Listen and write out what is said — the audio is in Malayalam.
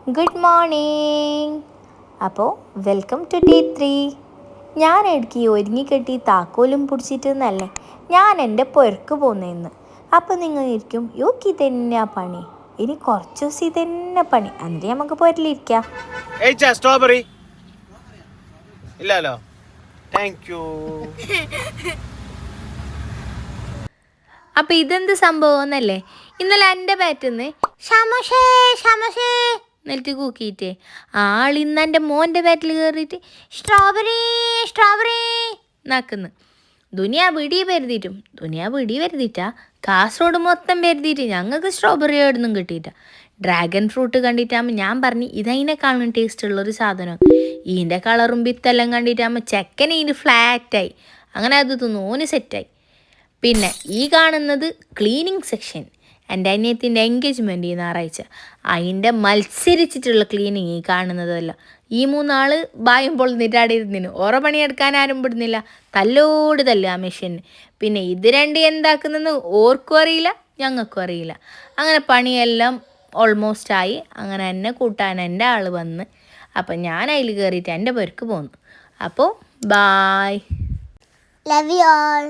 Good morning. അപ്പോൾ വെൽക്കം ടു ഡേ 3. ഞാൻ ഇടയ്ക്ക് ഒരുങ്ങിക്കെട്ടി താക്കോലും പിടിച്ചിട്ടെന്നല്ലേ ഞാൻ എൻ്റെ പുരക്ക് പോകുന്നതെന്ന്. അപ്പോൾ നിങ്ങൾ ഇരിക്കും യോക്ക് ഇതന്നെയാ പണി, ഇനി കുറച്ച് ദിവസം ഇതന്നെ പണി, എന്നിട്ട് നമുക്ക് പുരലിരിക്കാം. സ്ട്രോബെറി ഇല്ലല്ലോ, താങ്ക് യു. അപ്പോൾ ഇതെന്ത് സംഭവം എന്നല്ലേ, ഇന്നലെ എൻ്റെ ബാറ്റിന്ന് ഷമഷേ ഷമഷേ എന്നിട്ട് കൂക്കിയിട്ട് ആളിന്ന് എൻ്റെ മോൻ്റെ ബാറ്റിൽ കയറിയിട്ട് സ്ട്രോബെറി സ്ട്രോബെറി എന്നാക്കുന്നു. ദുനിയാ പിടി വരുത്തിയിട്ടാ കാസർഗോഡ് മൊത്തം വരുത്തിയിട്ട് ഞങ്ങൾക്ക് സ്ട്രോബെറി എവിടുന്നും കിട്ടിയിട്ട. ഡ്രാഗൺ ഫ്രൂട്ട് കണ്ടിട്ടാകുമ്പോൾ ഞാൻ പറഞ്ഞു ഇതതിനെക്കാളും ടേസ്റ്റ് ഉള്ളൊരു സാധനം. ഇതിൻ്റെ കളറും വിത്തെല്ലാം കണ്ടിട്ടാകുമ്പോൾ ചെക്കൻ ഇതിന് ഫ്ലാറ്റായി. അങ്ങനെ അത് തിന്നോന് സെറ്റായി. പിന്നെ ഈ കാണുന്നത് ക്ലീനിങ് സെക്ഷൻ. എൻ്റെ അനിയത്തിൻ്റെ എൻഗേജ്മെൻറ്റ് ഈ ഞായറാഴ്ച, അതിൻ്റെ മത്സരിച്ചിട്ടുള്ള ക്ലീനിങ് ഈ കാണുന്നതല്ല. ഈ 3 ആൾ ബായും പൊളുന്നിട്ട് അവിടെ ഇരുന്നിന്. ഓരോ പണിയെടുക്കാൻ ആരും വിടുന്നില്ല, തല്ലോട് തല്ല് ആ മെഷീന്. പിന്നെ ഇത് രണ്ട് എന്താക്കുന്നതെന്ന് ഓർക്കും അറിയില്ല, ഞങ്ങൾക്കും അറിയില്ല. അങ്ങനെ പണിയെല്ലാം ഓൾമോസ്റ്റ് ആയി. അങ്ങനെ എന്നെ കൂട്ടാൻ എൻ്റെ ആൾ വന്ന്. അപ്പം ഞാൻ അതിൽ കയറിയിട്ട് എൻ്റെ പുരക്ക് പോന്നു. അപ്പോൾ ബായ്, ലവ് യു ഓൾ.